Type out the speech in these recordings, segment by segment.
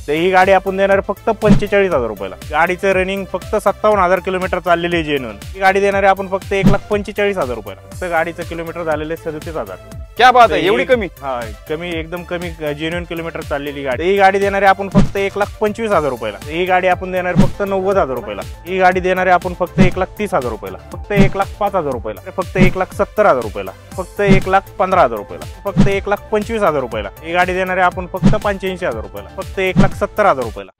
तर ही गाडी आपण देणार आहे फक्त 45,000 रुपयाला। गाडीचं रनिंग फक्त 57,000 किलोमीटर चाललेली आहे जेन्युइन। ही गाडी देणार आहे आपण फक्त 1,45,000 रुपयाला। तर गाडीचं किलोमीटर झालेले 37,000। क्या बात आहे, एवढी कमी? हा, कमी, एकदम कमी जेन्युइन किलोमीटर चाललेली गाडी। ही गाडी देणार आहे आपण फक्त 1,25,000 रुपयाला। ही गाडी आपण देणार आहे फक्त 90,000 रुपयाला। ही गाडी देणार आहे आपण फक्त 1,30,000 रुपयाला, फक्त 1,05,000 रुपयाला, फक्त 1,70,000 रुपयाला, फक्त 1,15,000 रुपयाला, फक्त 1,25,000 रुपयाला। ही गाडी देणार आहे आपण फक्त 85,000 रुपयाला, फक्त 1,70,000 रुपयाला।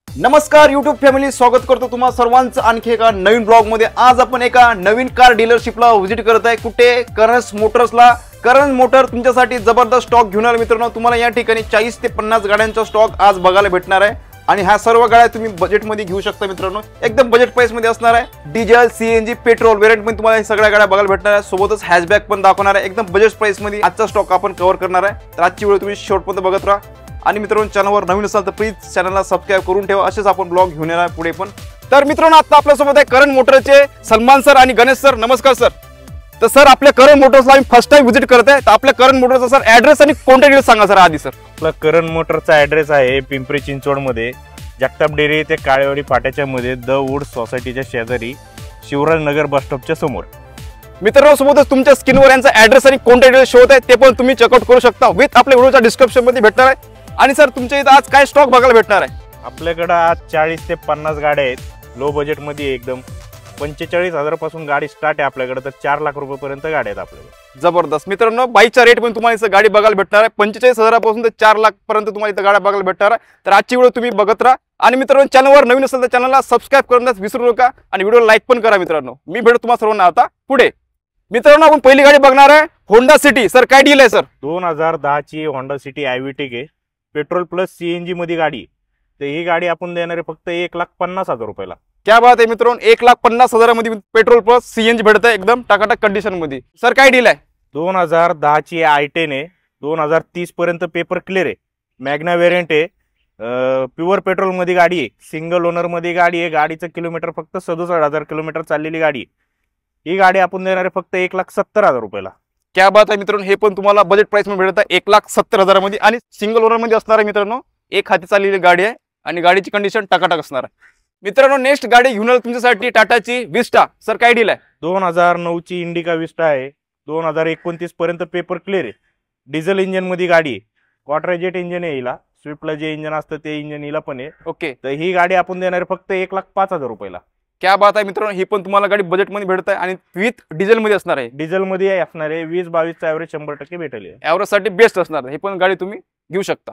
नमस्कार YouTube फॅमिली, स्वागत करतो तुम्हा सर्वांचं आणखी एका नवीन ब्लॉग मध्ये। आज आपण एका नवीन कार डीलरशिपला व्हिजिट करत आहे। कुठे? करंज मोटर्सला। करंज मोटर तुमच्यासाठी जबरदस्त स्टॉक घेऊन आले मित्रांनो। तुम्हाला या ठिकाणी 40 ते 50 गाड्यांचा स्टॉक आज बघायला भेटणार आहे आणि ह्या सर्व गाड्या तुम्ही बजेटमध्ये घेऊ शकता मित्रांनो। एकदम बजेट प्राइस मध्ये असणार आहे। डिझेल, सीएनजी, पेट्रोल वेरियंट मध्ये तुम्हाला सगळ्या गाड्या बघायला भेटणार आहे। सोबतच हॅशबॅक पण दाखवणार आहे। एकदम बजेट प्राइस मध्ये आजचा स्टॉक आपण कव्हर करणार आहे। तर आजची व्हिडिओ तुम्ही शेवटपर्यंत बघत राहा आणि मित्रांनो चॅनलवर नवीन असाल तर प्लीज चॅनलला सबस्क्राइब करून ठेवा। असेच आपण ब्लॉग घेऊन येणार पुढे पण। तर मित्रांनो आता आपल्या सोबत आहे करंज मोटरचे सलमान सर आणि गणेश सर। नमस्कार सर। तर सर आपल्या करंज मोटर्सला आम्ही फर्स्ट टाइम व्हिजिट करत आहे। तर आपल्या करंज मोटरचा सर ऍड्रेस आणि कॉन्टॅक्ट डिटेल्स सांगा सर आधी। सर आपला करंज मोटरचा ऍड्रेस आहे पिंपरी चिंचवड मध्ये, जगताप डेअरी ते काळेवाडी फाट्याच्या मध्ये, द वूड सोसायटीच्या शेजारी, शिवराज नगर बस स्टॉपच्या समोर। मित्रांनो सोबतच तुमच्या स्क्रीनवर यांचा ऍड्रेस आणि कॉन्टॅक्ट डिटेल्स शो होत आहे, ते पण तुम्ही चेकआउट करू शकता। विथ आपल्या व्हिडिओच्या डिस्क्रिप्शन मध्ये भेटणार आहे। आणि सर तुमच्या इथं आज काय स्टॉक बघायला भेटणार आहे? आपल्याकडे आज 40 ते 50 गाड्या आहेत, लो बजेट मध्ये एकदम। 45,000 पासून गाडी स्टार्ट आहे आपल्याकडे, तर 4 लाख रुपयापर्यंत गाड्या आहेत आपल्याकडे। जबरदस्त मित्रांनो, बाईकच्या रेट पण तुम्हाला इथं गाडी बघायला भेटणार आहे। 45,000 पासून ते 4 लाख पर्यंत तुम्हाला इथं गाड्या बघायला भेटणार आहे। तर आजची व्हिडिओ तुम्ही बघत राहा आणि मित्रांनो चॅनलवर नवीन असेल तर चॅनलला सबस्क्राइब करण्यास विसरू नका आणि व्हिडिओ लाईक पण करा मित्रांनो। मी भेटतो तुम्हाला सर्वांना आता पुढे। मित्रांनो आपण पहिली गाडी बघणार आहे होंडा सिटी। सर काय डील आहे सर? 2010 ची होंडा सिटी आयव्हीटेक आहे, पेट्रोल प्लस सीएनजी मध्ये गाडी। तर ही गाडी आपण देणार आहे फक्त 1,50,000 रुपयाला। क्या बात आहे मित्रांनो, 1,50,000 मध्ये पेट्रोल प्लस सीएनजी भेटत आहे एकदम टाकाटाक कंडिशन मध्ये। सर काय डील आहे? 2010 ची i10 आहे, 2030 पर्यंत पेपर क्लिअर आहे, मॅग्ना वेरियंट आहे, प्युअर पेट्रोल मध्ये गाडी आहे, सिंगल ओनर मध्ये गाडी आहे। गाडीचं किलोमीटर फक्त 67,000 किलोमीटर चाललेली गाडी। ही गाडी आपण देणार आहे फक्त 1,70,000 रुपयाला। क्या बात आहे मित्रांनो, हे पण तुम्हाला बजेट प्राइस मध्ये भेटत आहे 1,70,000 मध्ये आणि सिंगल ओनर मध्ये असणार आहे मित्रांनो। एक हाती चाललेली गाडी आहे आणि गाडीची कंडिशन टकाटक असणार आहे मित्रांनो। नेक्स्ट गाडी घेऊन आलो तुमच्यासाठी टाटाची विस्टा। सर काय डील आहे? 2009 ची इंडिका विस्टा आहे, 2029 पर्यंत पेपर क्लिअर आहे, डिझेल इंजन मध्ये गाडी आहे, क्वार्टर जेट इंजन आहे हिला। स्विफ्टला जे इंजन असतं ते इंजन हिला पण आहे। ओके, तर ही गाडी आपण देणार आहे फक्त 1,05,000 रुपयाला। क्या बात आहे मित्रांनो, ही पण तुम्हाला गाडी बजेट मध्ये भेटत आहे आणि विथ डिझेल मध्ये असणार आहे। डिझेल मध्ये असणार आहे, 20-22चा ऍव्हरेज 100% भेटेल। ऍव्हरेज साठी बेस्ट असणार आहे, ही पण गाडी तुम्ही घेऊ शकता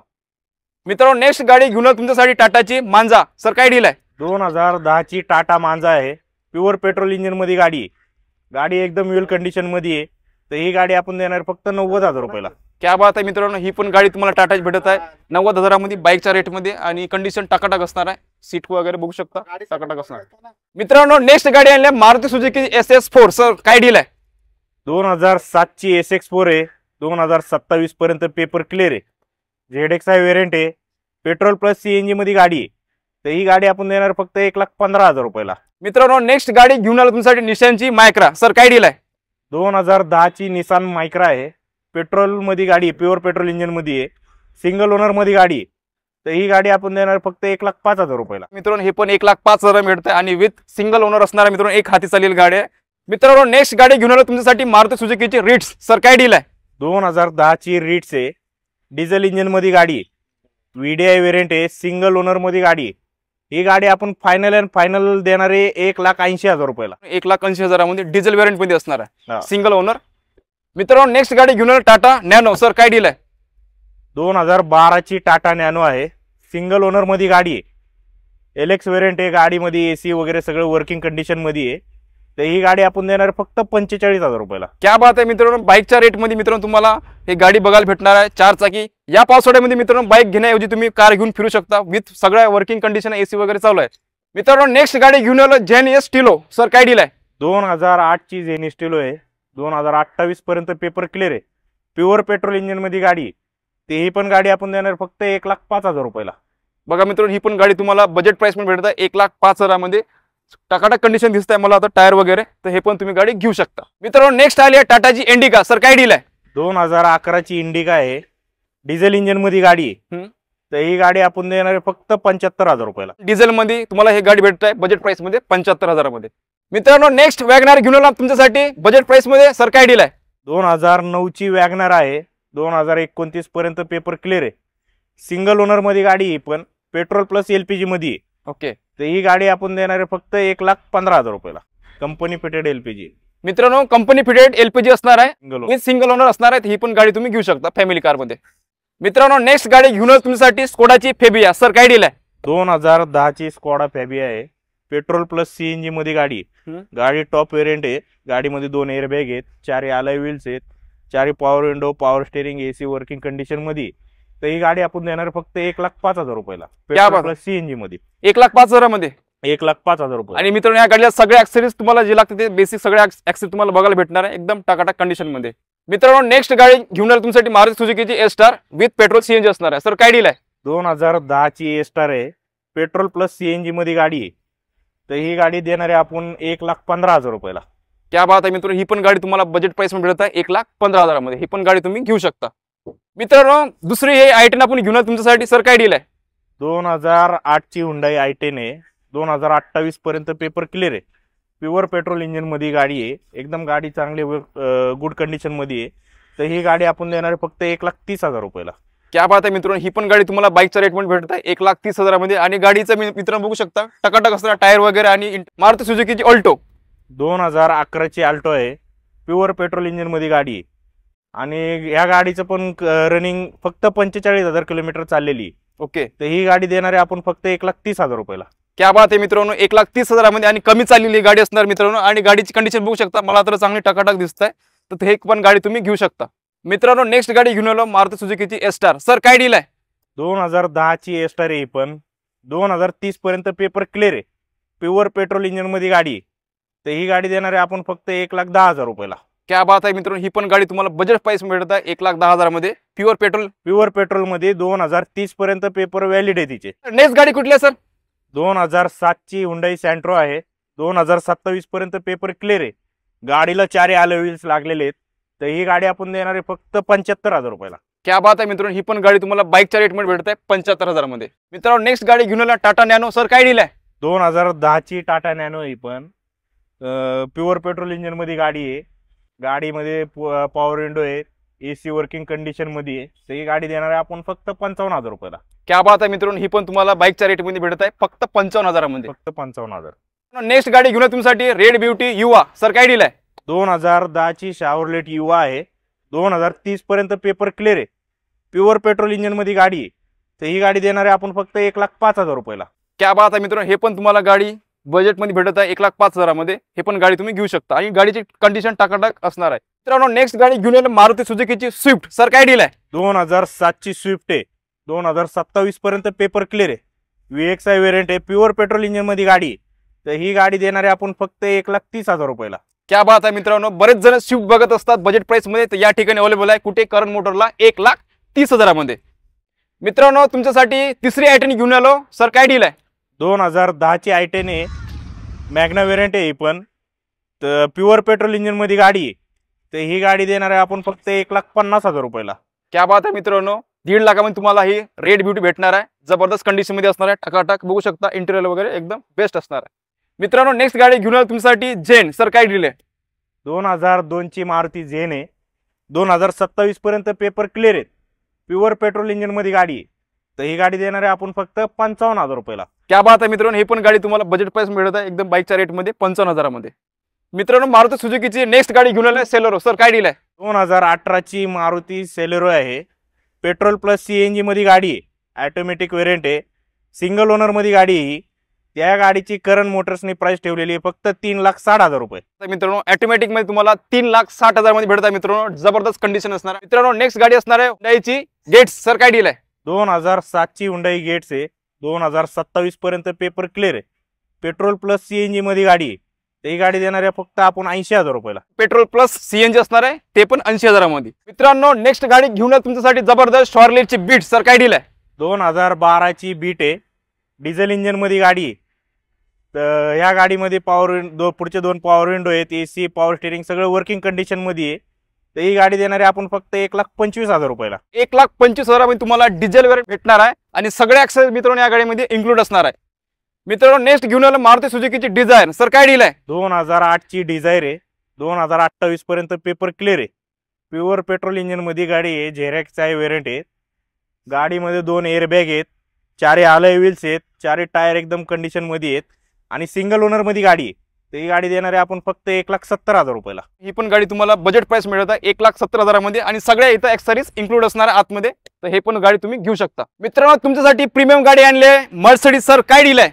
मित्रांनो। नेक्स्ट गाडी घेऊन आलो तुमच्यासाठी टाटाची मांजा। सर काय डील आहे? 2010 ची टाटा मांजा आहे, प्युअर पेट्रोल इंजन मध्ये गाडी आहे, गाडी एकदम वेल कंडिशन मध्ये आहे। तर ही गाडी आपण देणार फक्त 90,000 रुपयाला। क्या बात आहे मित्रांनो, ही पण गाडी तुम्हाला टाटाची भेटत आहे 90,000 मध्ये बाईकच्या रेट मध्ये आणि कंडिशन टकाटक असणार आहे। सीट वगैरे बघू शकता टकाटक असणार मित्रांनो। नेक्स्ट गाडी आणली मारुती सुझुकी SX4। सर काय डील आहे? 2007 ची SX4 आहे, 2027 पर्यंत पेपर क्लिअर आहे, ZXi वेरियंट आहे, पेट्रोल प्लस सीएनजी मध्ये गाडी आहे। तर ही गाडी आपण देणार फक्त 1,15,000 रुपयाला। मित्रांनो नेक्स्ट गाडी घेऊन आलो तुमच्यासाठी निशानची मायक्रा। सर काय डील आहे? 2010 ची निसान मायक्रा आहे, पेट्रोल मध्ये गाडी आहे, प्युअर पेट्रोल इंजन मध्ये आहे, सिंगल ओनर मध्ये गाडी आहे। तर ही गाडी आपण देणार फक्त 1,05,000 रुपयाला। मित्रांनो हे पण 1,05,000 मिळतं आणि विथ सिंगल ओनर असणार आहे मित्रांनो, एक हाती चाललेली गाडी आहे मित्रांनो। नेक्स्ट गाडी घेऊन आलो तुमच्यासाठी मारुती सुझुकीची रिट्स। सर काय डील आहे? 2010 ची रिट्स आहे, डिझेल इंजन मध्ये गाडी आहे, VDI वेरियंट आहे, सिंगल ओनर मध्ये गाडी आहे। ही गाडी आपण फायनल देणार आहे 1,80,000 रुपयाला। 1,80,000 मध्ये डिझेल वेरियंट मध्ये असणार आहे, सिंगल ओनर मित्रांनो। नेक्स्ट गाडी घेऊन आलो टाटा नॅनो। सर काय डील आहे? 2012 ची टाटा नॅनो आहे, सिंगल ओनर मध्ये गाडी आहे, LX वेरियंट आहे, गाडीमध्ये AC वगैरे सगळं वर्किंग कंडिशन मध्ये आहे। तर ही गाडी आपण देणार फक्त 45,000 रुपयाला। क्या बात आहे मित्रांनो, बाईकच्या रेट मध्ये मित्रांनो तुम्हाला हे गाडी बघायला भेटणार आहे 4 चाकी। या पावसाळ्यामध्ये मित्रांनो बाईक घेण्याऐवजी तुम्ही कार घेऊन फिरू शकता, विथ सगळ्या वर्किंग कंडिशन, AC वगैरे चालू आहे मित्रांनो। नेक्स्ट गाडी घेऊन आलो जेनियस स्टिलो। सर काय डील आहे? 2008 ची जेनियस स्टिलो आहे, 2028 पर्यंत पेपर क्लिअर आहे, प्युअर पेट्रोल इंजन मध्ये गाडी। ते ही पण गाडी आपण देणार फक्त 1,05,000 रुपयाला। बघा मित्रांनो ही पण गाडी तुम्हाला बजेट प्राइस मध्ये भेटत आहे 1,05,000 मध्ये। टकाटक कंडिशन दिसत आहे मला आता टायर वगैरे, तर हे पण तुम्ही गाडी घेऊ शकता मित्रांनो। नेक्स्ट आली आहे टाटाची इंडिका। सर काय डील आहे? 2011ची इंडिका आहे, डिझेल इंजिन मध्ये गाडी आहे. तर ही गाडी आपण देणार आहे फक्त 75,000 रुपयाला. डिझेल मध्ये तुम्हाला हे गाडी भेटत आहे बजेट प्राइस मध्ये 75,000 मध्ये. मित्रांनो नेक्स्ट वॅगनार घेऊन आलो तुमच्यासाठी बजेट प्राइस मध्ये. सर काय डील आहे? 2009ची वॅगनार आहे, 2029 पर्यंत पेपर क्लिअर आहे. सिंगल ओनर मध्ये गाडी आहे, पण पेट्रोल प्लस LPG मध्ये आहे. ओके. तर ही गाडी आपण देणार आहे फक्त 1,15,000 रुपयाला. Company fitted LPG. मित्रांनो कंपनी फिटेड LPG असणार आहे, सिंगल सिंगल ओनर असणार आहे. ही पण गाडी तुम्ही घेऊ शकता फॅमिली कार मध्ये. मित्रांनो नेक्स्ट गाडी घेऊन आलो तुमच्यासाठी स्कोडाची फेबिया. सर काय डील आहे? 2010ची स्कॉडा फॅबिया आहे, पेट्रोल प्लस CNG मध्ये गाडी. गाडी टॉप वेरियंट आहे. गाडीमध्ये 2 एअरबॅग आहेत, 4 अलॉय व्हील्स आहेत, 4 power window, power steering, AC working condition मध्ये. तर ही गाडी आपण देणार फक्त 1,05,000 रुपयाला. पेट्रोल प्लस CNG मध्ये 1,05,000 मध्ये. 1,05,000 रुपये. आणि मित्रांनो या गाडीला सगळे ऍक्सेसरीज तुम्हाला जे लागते ते बेसिक सगळे ऍक्सेसरीज तुम्हाला बघायला भेटणार आहे एकदम टाकाटाक कंडिशन मध्ये. मित्रांनो नेक्स्ट गाडी घेऊन आलो तुमच्यासाठी मारुती सुझुकीची A-Star विथ पेट्रोल CNG असणार आहे. सर काय डील आहे? 2010ची A-Star आहे, पेट्रोल प्लस CNG मध्ये गाडी आहे. तर ही गाडी देणार आहे आपण 1,15,000 रुपयाला. क्या बात आहे मित्रांनो, ही पण गाडी तुम्हाला बजेट प्राइस मध्ये मिळत आहे 1,15,000 मध्ये. ही पण गाडी तुम्ही घेऊ शकता. मित्रांनो दुसरी हे I10 आपण घेऊन आलो तुमच्यासाठी. सर काय डील आहे? 2008ची हुंडाई I10 आहे, 2028 पर्यंत पेपर क्लिअर आहे. प्युअर पेट्रोल इंजिन मध्ये गाडी आहे, एकदम गाडी चांगली गुड कंडिशन मध्ये आहे. तर ही गाडी आपण देणार आहे फक्त 1,30,000 रुपयाला. क्या बात आहे मित्रांनो, ही पण गाडी तुम्हाला बाईकच्या रेट मध्ये भेटत आहे 1,30,000 मध्ये. आणि गाडीचं मित्रांनो बघू शकता टकाटक असणारा टायर वगैरे. आणि मारुती सुझुकीची ऑल्टो 2011ची अल्टो आहे, प्युअर पेट्रोल इंजिन मध्ये गाडी आहे. आणि या गाडीचं पण रनिंग फक्त 45,000 किलोमीटर चाललेली. ओके. तर ही गाडी देणार आहे आपण फक्त 1,30,000 रुपयाला. क्या बात आहे मित्रांनो, 1,30,000 मध्ये आणि कमी चाललेली गाडी असणार मित्रांनो. आणि गाडीची कंडिशन बघू शकता, मला तर चांगली टकाटक दिसत आहे. तर हे पण गाडी तुम्ही घेऊ शकता. मित्रांनो नेक्स्ट गाडी घेऊन आलो मारुती सुझुकीची A-Star. सर काय डील आहे? 2010ची A-Star आहे, पण 2030 पर्यंत पेपर क्लिअर आहे, प्युअर पेट्रोल इंजिन मध्ये गाडी. तर ही गाडी देणार आहे आपण फक्त 1,10,000 रुपयाला. क्या बात आहे मित्रांनो, ही पण गाडी तुम्हाला बजेट प्राइस मिळत आहे 1,10,000 मध्ये. प्युअर पेट्रोल मध्ये 2030 पर्यंत पेपर व्हॅलिड आहे तिचे. नेक्स्ट गाडी कुठली आहे सर? 2007ची हुंडाई सँट्रो आहे, 2027 पर्यंत पेपर क्लिअर आहे. गाडीला 4 अलॉय व्हील्स लागलेले आहेत. तर ही गाडी आपण देणार आहे फक्त 75,000 रुपयाला. क्या बात आहे मित्रांनो, ही पण गाडी तुम्हाला बाईकच्या रेट मध्ये भेटत आहे 75,000 मध्ये. मित्रांनो नेक्स्ट गाडी घेऊन आला टाटा नॅनो. सर काय डील आहे? 2010ची टाटा नॅनो ही पण प्युअर पेट्रोल इंजिन मध्ये गाडी आहे. गाडीमध्ये पॉवर विंडो आहे, AC वर्किंग कंडिशन मध्ये आहे. तर ही गाडी देणार आहे आपण फक्त 55,000 रुपयाला. क्या बात आहे मित्रांनो, ही पण तुम्हाला बाईकच्या रेट मध्ये भेटत आहे फक्त 55,000 मध्ये. फक्त 55,000. नेक्स्ट गाडी घेऊन तुमच्यासाठी रेड ब्युटी युवा. सर काय डील आहे? 2010ची शावरलेट युवा आहे, 2030 पर्यंत पेपर क्लिअर आहे, प्युअर पेट्रोल इंजिन मध्ये गाडी आहे. तर ही गाडी देणार आहे आपण फक्त 1,05,000 रुपयाला. क्या बात आहे मित्रांनो, हे पण तुम्हाला गाडी बजेट मध्ये भेटत आहे 1,05,000 मध्ये. हे पण गाडी तुम्ही घेऊ शकता आणि गाडीची कंडिशन टाकाटाक असणार आहे. मित्रांनो नेक्स्ट गाडी घेऊन आलो मारुती सुझुकीची स्विफ्ट. सर काय डील आहे? 2007ची स्विफ्ट आहे, 2027 पर्यंत पेपर क्लिअर आहे, VXI वेरियंट आहे, प्युअर पेट्रोल इंजिन मध्ये गाडी आहे. तर ही गाडी देणार आहे आपण फक्त 1,30,000 रुपयाला. क्या बात आहे मित्रांनो, बरेच जण स्विफ्ट बघत असतात बजेट प्राइस मध्ये. तर या ठिकाणी अवेलेबल आहे कुठे? करण मोटरला 1,30,000 मध्ये. मित्रांनो तुमच्यासाठी तिसरी I10 घेऊन आलो. सर काय डील आहे? 2010ची I10 आहे, मॅग्ना वेरियंट आहे, ही पण तर प्युअर पेट्रोल इंजिन मध्ये गाडी आहे. तर ही गाडी देणार आहे आपण फक्त 1,50,000 रुपयाला. क्या बात आहे मित्रांनो, 1.5 लाखामध्ये तुम्हाला ही रेड ब्युटी भेटणार आहे. जबरदस्त कंडिशन मध्ये असणार आहे, टकाटक बघू शकता. इंटेरियर वगैरे एकदम बेस्ट असणार आहे. मित्रांनो नेक्स्ट गाडी घेऊन आलो तुमच्यासाठी जेन. सर काय डील आहे? 2002ची मारुती जेन आहे, 2027 पर्यंत पेपर क्लिअर आहे, प्युअर पेट्रोल इंजिन मध्ये गाडी आहे. तर ही गाडी देणार आहे आपण फक्त 55,000 रुपयाला. क्या बात आहे मित्रांनो, ही पण गाडी तुम्हाला बजेट प्राइस मिळत आहे एकदम बाईकच्या रेट मध्ये 55,000 मध्ये. मित्रांनो मारुती सुझुकीची नेक्स्ट गाडी घेऊन आले सेलेरो. सर काय डील आहे? 2018ची मारुती सेलेरो आहे, पेट्रोल प्लस CNG मध्ये गाडी आहे, ऑटोमॅटिक वेरियंट आहे, सिंगल ओनर मध्ये गाडी आहे. त्या गाडीची करण मोटर्सनी प्राइस ठेवलेली आहे फक्त 3,60,000 रुपये. मित्रांनो ऑटोमॅटिक मध्ये तुम्हाला 3,60,000 मध्ये भेटत आहे. मित्रांनो जबरदस्त कंडिशन असणार आहे. मित्रांनो नेक्स्ट गाडी असणार आहे हुंडाईची गेट्स. सर काय डील आहे? 2007ची हुंडाई गेट्स आहे, 2027 पर्यंत पेपर क्लिअर आहे, पेट्रोल प्लस CNG मध्ये गाडी आहे. ही गाडी देणार आहे फक्त आपण 80,000 रुपयाला. पेट्रोल प्लस CNG असणार आहे, ते पण 80,000 मध्ये. मित्रांनो नेक्स्ट गाडी घेऊन तुमच्यासाठी जबरदस्त शॉर्लेटची बीट. सर काय डील आहे? 2012ची बीट आहे, डिझेल इंजिन मध्ये गाडी आहे. तर ह्या गाडीमध्ये पुढचे 2 पॉवर विंडो आहेत, AC पॉवर स्टेअरिंग सगळं वर्किंग कंडिशन मध्ये आहे. तर ही गाडी देणार आहे आपण फक्त 1,25,000 रुपयाला. 1,25,000 तुम्हाला डिझेल वेरियंट भेटणार आहे आणि सगळे ॲक्सेसरीज मित्रांनो या गाडीमध्ये इन्क्लूड असणार आहे. मित्रांनो नेक्स्ट घेऊन आलं मारुती सुझुकीची डिझायर. सर काय डील आहे? 2008 ची डिझायर आहे. 2028 पर्यंत पेपर क्लिअर आहे. प्युअर पेट्रोल इंजिन मध्ये गाडी आहे. झेरॅक्सचा वेरियंट आहे. गाडीमध्ये 2 एअरबॅग आहेत, 4 अलॉय व्हील्स आहेत, 4 टायर एकदम कंडिशन मध्ये आहेत आणि सिंगल ओनर मध्ये गाडी आहे. तर ही गाडी देणार आहे आपण फक्त 1,70,000 रुपयाला. ही पण गाडी तुम्हाला बजेट प्राइस मिळत आहे 1,70,000 मध्ये आणि सगळ्या इथं ॲक्सेसरीज इन्क्लूड असणार आहे आतमध्ये. तर हे पण गाडी तुम्ही घेऊ शकता. मित्रांनो तुमच्यासाठी प्रीमियम गाडी आणली आहे मर्सिडीज. सर काय डील आहे?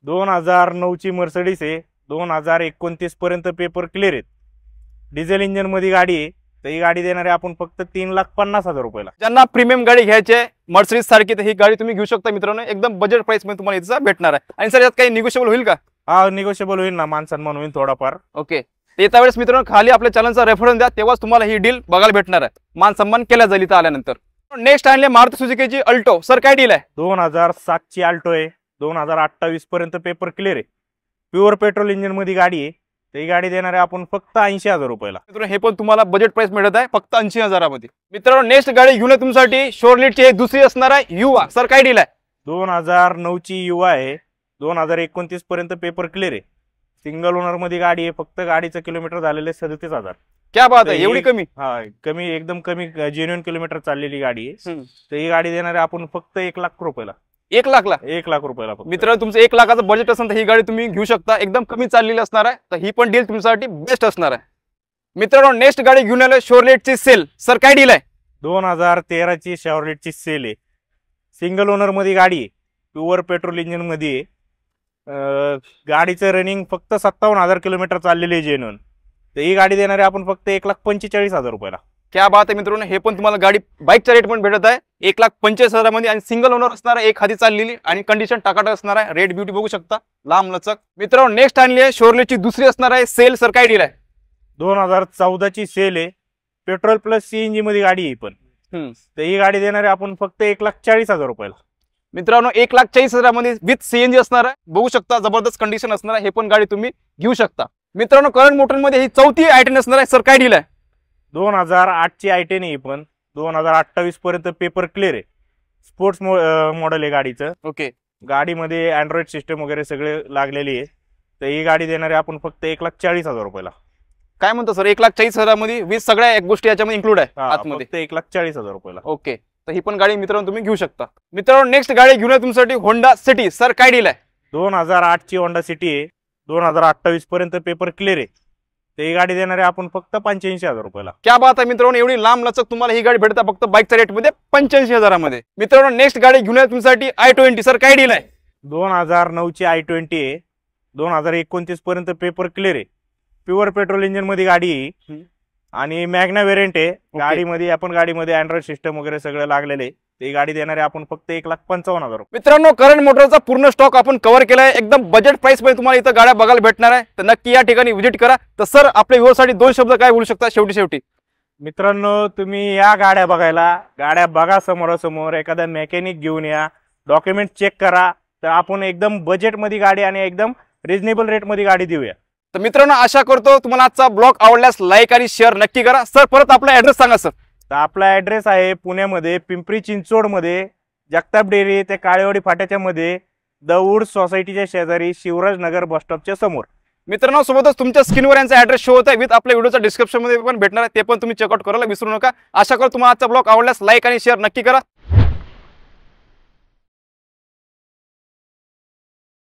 2009 ची मर्सिडीज आहे. 2029 पर्यंत पेपर क्लिअर आहेत. डिझेल इंजिन मध्ये गाडी आहे. तर ही गाडी देणार आहे आपण फक्त 3,50,000 रुपयाला. ज्यांना प्रीमियम गाडी घ्यायची आहे मर्सिडीज सारखी तर ही गाडी तुम्ही घेऊ शकता मित्रांनो. एकदम बजेट प्राइस मध्ये तुम्हाला इथं भेटणार आहे. आणि सर यात काही निगोशिएबल होईल का? हा निगोशिएबल होईल ना, मानसन्मान होईल थोडाफार. ओके. येत्या वेळेस मित्रांनो खाली आपल्या चॅनलचा रेफरन्स द्या, तेव्हाच तुम्हाला ही डील बघायला भेटणार आहे. मान सन्मान केला जाईल इथं आल्यानंतर. नेक्स्ट आणले मारुती सुझुकीची अल्टो. सर काय डील आहे? 2007 ची अल्टो आहे. 2028 पर्यंत पेपर क्लिअर आहे. प्युअर पेट्रोल इंजिन मध्ये गाडी आहे. तर ही गाडी देणार आहे आपण फक्त 80,000 रुपयाला. मित्रांनो हे पण तुम्हाला बजेट प्राइस मिळत आहे फक्त 80,000 मध्ये. मित्रांनो नेक्स्ट गाडी घेऊन तुमच्यासाठी शोरलेटची दुसरी असणार आहे युवा. सर काय डील आहे? 2009 ची युवा आहे. 2029 पर्यंत पेपर क्लिअर आहे. सिंगल ओनर मध्ये गाडी आहे. फक्त गाडीचं किलोमीटर झालेले 37,000. क्या बात आहे, एवढी कमी? हा कमी, एकदम कमी जेन्युइन किलोमीटर चाललेली गाडी आहे. तर ही गाडी देणार आहे आपण फक्त 1,00,000 रुपयाला. 1,00,000ला? 1,00,000 रुपयाला. मित्रांनो तुमचं 1,00,000चं बजेट असेल तर ही गाडी तुम्ही घेऊ शकता. एकदम कमी चाललेली असणार आहे. तर ही पण डील तुमच्यासाठी बेस्ट असणार आहे. मित्रांनो नेक्स्ट गाडी घेऊन आलो शोरलेटची सेल. सर काय डील आहे? 2013 ची शॉर्लेटची सेल आहे. सिंगल ओनर मध्ये गाडी आहे. प्युअर पेट्रोल इंजिन मध्ये आहे. गाडीचं रनिंग फक्त 57,000 किलोमीटर चाललेली आहे जेन्युइन. तर ही गाडी देणार आहे आपण फक्त 1,45,000 रुपयाला. क्या बात आहे मित्रांनो. हे पण तुम्हाला गाडी बाईकच्या रेट पण भेटत आहे 1,45,000 मध्ये आणि सिंगल ओनर असणार आहे. एक हाती चाललेली आणि कंडिशन टाकाटक असणार आहे. रेड ब्युटी बघू शकता, लांब लचक. मित्रांनो नेक्स्ट आणली आहे शोरलेटची दुसरी असणार आहे सेल. सर काय डील आहे? 2014 ची सेल आहे. पेट्रोल प्लस सीएनजी मध्ये गाडी आहे पण. तर ही गाडी देणार आहे आपण फक्त 1,40,000 रुपयाला. मित्रांनो 1,40,000 मध्ये विथ सीएनजी असणार आहे. बघू शकता जबरदस्त कंडिशन असणार आहे. हे पण गाडी तुम्ही घेऊ शकता. मित्रांनो करंट मोटर मध्ये ही चौथी आयटेन असणार आहे. सर काय डील आहे? 2008 ची आयटेन आहे पण. 2028 पर्यंत पेपर क्लिअर आहे. स्पोर्ट्स मॉडेल आहे गाडीचं. ओके. गाडीमध्ये अँड्रॉइड सिस्टम वगैरे सगळे लागलेली आहे. तर ही गाडी देणार आहे आपण फक्त 1,40,000 रुपयाला. काय म्हणतो सर? 1,40,000 मध्ये वीस सगळ्या एक गोष्टी याच्यामध्ये इन्क्लूड आहे आतमध्ये. फक्त 1,40,000 रुपयाला. ओके. तर ही पण गाडी मित्रांनो तुम्ही घेऊ शकता. मित्रांनो नेक्स्ट गाडी घेऊन तुमच्यासाठी होंडा सिटी. सर काय डील आहे? 2008 ची होंडा सिटी आहे. 2028 पर्यंत पेपर क्लिअर आहे. तर ही गाडी देणार आहे आपण फक्त 85,000 रुपयाला. क्या बात आहे मित्रांनो. एवढी लांब लचक तुम्हाला ही गाडी भेटता फक्त बाईकच्या रेट मध्ये 85,000 मध्ये. मित्रांनो नेक्स्ट गाडी घेऊन तुमच्यासाठी i20. सर काय डील आहे? 2009 ची i20 आहे. 2029 पर्यंत पेपर क्लिअर आहे. प्युअर पेट्रोल इंजिन मध्ये गाडी आहे आणि मॅग्ना वेरियंट आहे. गाडीमध्ये अँड्रॉइड सिस्टम वगैरे सगळं लागलेलं आहे. ही गाडी देणार आहे आपण फक्त 1,55,000 रुपये. मित्रांनो करंट मोटरचा पूर्ण स्टॉक आपण कव्हर केलाय. एकदम बजेट प्राइस मध्ये तुम्हाला इथं गाड्या बघायला भेटणार आहे. तर नक्की या ठिकाणी व्हिजिट करा. तर सर आपल्या व्ह्यूअरसाठी 2 शब्द काय बोलू शकता शेवटी? मित्रांनो तुम्ही या गाड्या बघायला. गाड्या बघा समोरासमोर. एखादा मेकॅनिक घेऊन या. डॉक्युमेंट चेक करा. तर आपण एकदम बजेट मध्ये गाडी आणि एकदम रिजनेबल रेट मध्ये गाडी देऊया. तर मित्रांनो आशा करतो तुम्हाला आजचा ब्लॉग आवडल्यास लाईक आणि शेअर नक्की करा. सर परत आपला ऍड्रेस सांगा सर. तर आपला ऍड्रेस आहे पुण्यामध्ये पिंपरी चिंचवड मध्ये जगताप डेअरी ते काळेवाडी फाट्याच्या मध्ये द वूड सोसायटीच्या शेजारी शिवराज नगर बस स्टॉपच्या समोर. मित्रांनो सोबतच तुमच्या स्क्रीनवर यांचा ऍड्रेस शो होत आहे विथ आपल्या व्हिडिओच्या डिस्क्रिप्शन मध्ये पण भेटणार आहे. ते पण तुम्ही चेकआउट करायला विसरू नका. आशा करतो तुम्हाला आजचा ब्लॉग आवडल्यास लाईक आणि शेअर नक्की करा.